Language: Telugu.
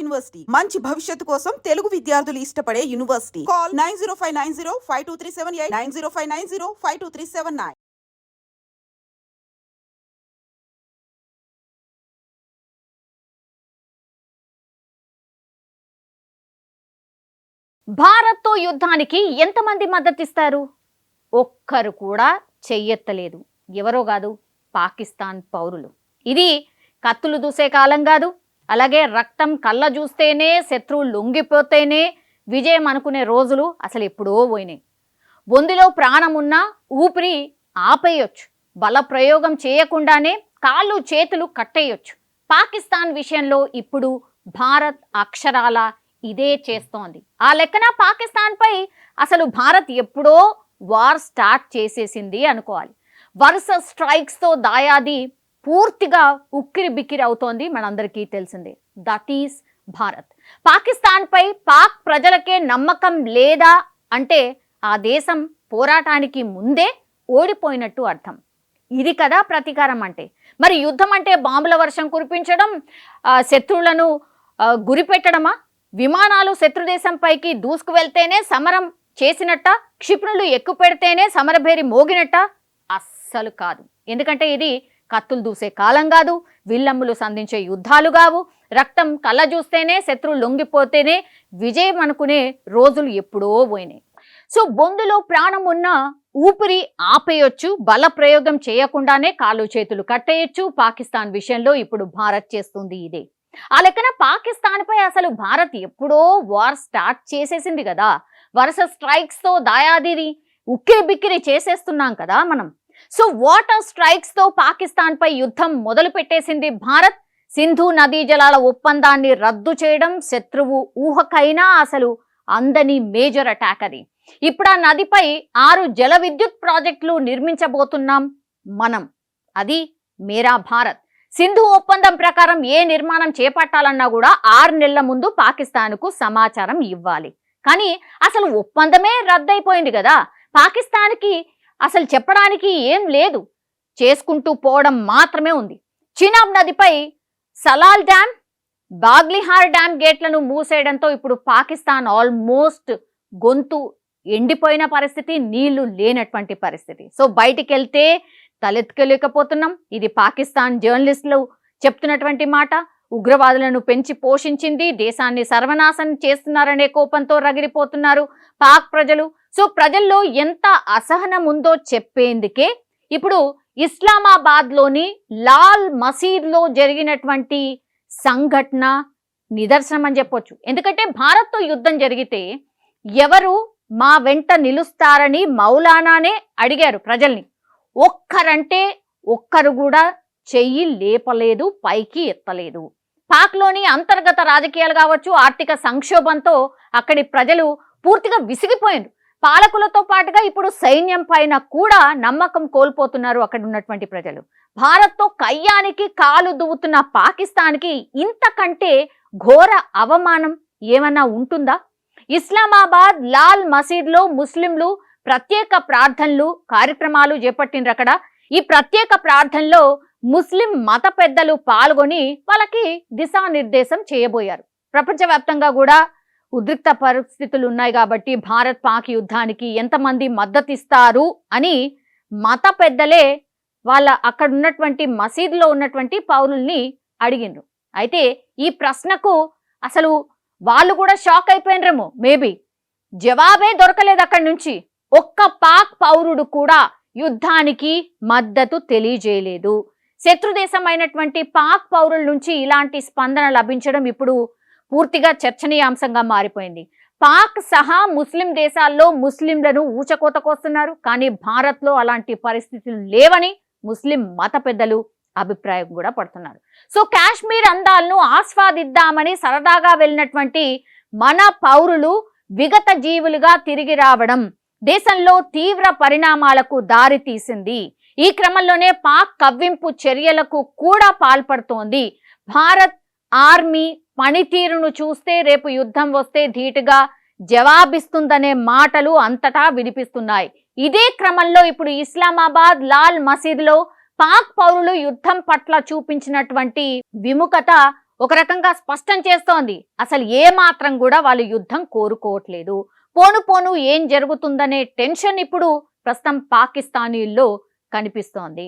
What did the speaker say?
యూనివర్సిటీ మంచి భవిష్యత్తు కోసం తెలుగు విద్యార్థులు ఇష్టపడే యూనివర్సిటీ. కాల్ 9059052378 9059052379. భారత్తో యుద్ధానికి ఎంతమంది మద్దతిస్తారు? ఒక్కరు కూడా చెయ్యెత్తలేదు. ఎవరో కాదు, పాకిస్తాన్ పౌరులు. ఇది కత్తులు దూసే కాలం కాదు. అలాగే రక్తం కళ్ళ చూస్తేనే శత్రువు లొంగిపోతేనే విజయం అనుకునే రోజులు అసలు ఎప్పుడో పోయినాయి. బొందిలో ప్రాణం ఉన్నా ఊపిరి ఆపేయొచ్చు. బల ప్రయోగం చేయకుండానే కాళ్ళు చేతులు కట్టేయొచ్చు. పాకిస్తాన్ విషయంలో ఇప్పుడు భారత్ అక్షరాల ఇదే చేస్తోంది. ఆ లెక్కన పాకిస్తాన్పై అసలు భారత్ ఎప్పుడో వార్ స్టార్ట్ చేసేసింది అనుకోవాలి. వరుస స్ట్రైక్స్తో దాయాది పూర్తిగా ఉక్కిరి బిక్కిరి అవుతోంది, మనందరికీ తెలిసిందే. That is Bharat. పాకిస్తాన్పై పాక్ ప్రజలకే నమ్మకం లేదా అంటే ఆ దేశం పోరాటానికి ముందే ఓడిపోయినట్టు అర్థం. ఇది కదా ప్రతీకారం అంటే. మరి యుద్ధం అంటే బాంబుల వర్షం కురిపించడం, శత్రువులను గురిపెట్టడమా? విమానాలు శత్రుదేశంపైకి దూసుకు వెళ్తేనే సమరం చేసినట్ట? క్షిపణులు ఎక్కుపెడితేనే సమరభేరి మోగినట్ట? అస్సలు కాదు. ఎందుకంటే ఇది కత్తులు దూసే కాలం కాదు, విల్లమ్ములు సంధించే యుద్ధాలు కావు. రక్తం కళ్ళ చూస్తేనే శత్రువు లొంగిపోతేనే విజయం అనుకునే రోజులు ఎప్పుడో పోయినాయి. సో బొందులో ప్రాణం ఉన్న ఊపిరి ఆపేయొచ్చు, బల ప్రయోగం చేయకుండానే కాళ్ళు చేతులు కట్టేయొచ్చు. పాకిస్తాన్ విషయంలో ఇప్పుడు భారత్ చేస్తుంది ఇదే. ఆ లెక్కన పాకిస్తాన్పై అసలు భారత్ ఎప్పుడో వార్ స్టార్ట్ చేసేసింది కదా. వరుస స్ట్రైక్స్తో దాయాదిని ఉక్కిరి బిక్కిరి చేసేస్తున్నాం కదా మనం. సో వాటర్ స్ట్రైక్స్తో పాకిస్తాన్పై యుద్ధం మొదలు పెట్టేసింది భారత్. సింధు నదీ జలాల ఒప్పందాన్ని రద్దు చేయడం శత్రువు ఊహకైనా అసలు అందని మేజర్ అటాక్ అది. ఇప్పుడు ఆ నదిపై 6 జల విద్యుత్ ప్రాజెక్టులు నిర్మించబోతున్నాం మనం. అది మేరా భారత్. సింధు ఒప్పందం ప్రకారం ఏ నిర్మాణం చేపట్టాలన్నా కూడా 6 నెలల ముందు పాకిస్తాన్కు సమాచారం ఇవ్వాలి. కానీ అసలు ఒప్పందమే రద్దయిపోయింది కదా. పాకిస్తాన్కి అసలు చెప్పడానికి ఏం లేదు, చేసుకుంటూ పోవడం మాత్రమే ఉంది. చినాబ్ నదిపై సలాల్ డ్యామ్, బాగ్లిహార్ డ్యామ్ గేట్లను మూసేయడంతో ఇప్పుడు పాకిస్తాన్ ఆల్మోస్ట్ గొంతు ఎండిపోయిన పరిస్థితి, నీళ్లు లేనటువంటి పరిస్థితి. సో బయటికి వెళ్తే తలెత్తుకోలేకపోతున్నాం. ఇది పాకిస్తాన్ జర్నలిస్టులు చెప్తున్నటువంటి మాట. ఉగ్రవాదులను పెంచి పోషించింది, దేశాన్ని సర్వనాశనం చేస్తున్నారనే కోపంతో రగిలిపోతున్నారు పాక్ ప్రజలు. సో ప్రజల్లో ఎంత అసహనం ఉందో చెప్పేందుకే ఇప్పుడు ఇస్లామాబాద్లోని లాల్ మసీద్లో జరిగినటువంటి సంఘటన నిదర్శనం అని చెప్పొచ్చు. ఎందుకంటే భారత్తో యుద్ధం జరిగితే ఎవరు మా వెంట నిలుస్తారని మౌలానానే అడిగారు ప్రజల్ని. ఒక్కరంటే ఒక్కరు కూడా చెయ్యి లేపలేదు, పైకి ఎత్తలేదు. పాక్లోని అంతర్గత రాజకీయాలు కావచ్చు, ఆర్థిక సంక్షోభంతో అక్కడి ప్రజలు పూర్తిగా విసిగిపోయారు. పాలకులతో పాటుగా ఇప్పుడు సైన్యం పైన కూడా నమ్మకం కోల్పోతున్నారు అక్కడ ఉన్నటువంటి ప్రజలు. భారత్తో కయ్యానికి కాలు దువ్వుతున్న పాకిస్తాన్కి ఇంతకంటే ఘోర అవమానం ఏమన్నా ఉంటుందా? ఇస్లామాబాద్ లాల్ మసీద్లో ముస్లింలు ప్రత్యేక ప్రార్థనలు కార్యక్రమాలు చేపట్టిండ్రు. అక్కడ ఈ ప్రత్యేక ప్రార్థనలో ముస్లిం మత పెద్దలు పాల్గొని వాళ్ళకి దిశానిర్దేశం చేయబోయారు. ప్రపంచవ్యాప్తంగా కూడా ఉద్రిక్త పరిస్థితులు ఉన్నాయి కాబట్టి భారత్ పాక్ యుద్ధానికి ఎంతమంది మద్దతిస్తారు అని మత పెద్దలే వాళ్ళ అక్కడ ఉన్నటువంటి మసీదులో ఉన్నటువంటి పౌరుల్ని అడిగిండ్రు. అయితే ఈ ప్రశ్నకు అసలు వాళ్ళు కూడా షాక్ అయిపోయినరేమో. మేబీ జవాబే దొరకలేదు అక్కడి నుంచి. ఒక్క పాక్ పౌరుడు కూడా యుద్ధానికి మద్దతు తెలియజేయలేదు. శత్రుదేశమైనటువంటి పాక్ పౌరుల నుంచి ఇలాంటి స్పందన లభించడం ఇప్పుడు పూర్తిగా చర్చనీయాంశంగా మారిపోయింది. పాక్ సహా ముస్లిం దేశాల్లో ముస్లింలను ఊచకోతకొస్తున్నారు. కానీ భారత్లో అలాంటి పరిస్థితులు లేవని ముస్లిం మత పెద్దలు అభిప్రాయం కూడా పడుతున్నారు. సో కాశ్మీర్ అందాలను ఆస్వాదిద్దామని సరదాగా వెళ్ళినటువంటి మన పౌరులు విగత జీవులుగా తిరిగి రావడం దేశంలో తీవ్ర పరిణామాలకు దారి తీసింది. ఈ క్రమంలోనే పాక్ కవ్వింపు చర్యలకు కూడా పాల్పడుతోంది. భారత్ ఆర్మీ పనితీరును చూస్తే రేపు యుద్ధం వస్తే ధీటుగా జవాబిస్తుందనే మాటలు అంతటా వినిపిస్తున్నాయి. ఇదే క్రమంలో ఇప్పుడు ఇస్లామాబాద్ లాల్ మసీద్లో పాక్ పౌరులు యుద్ధం పట్ల చూపించినటువంటి విముఖత ఒక రకంగా స్పష్టం చేస్తోంది. అసలు ఏ మాత్రం కూడా వాళ్ళు యుద్ధం కోరుకోవట్లేదు. పోను పోను ఏం జరుగుతుందనే టెన్షన్ ఇప్పుడు ప్రస్తుతం పాకిస్తానీల్లో కనిపిస్తోంది.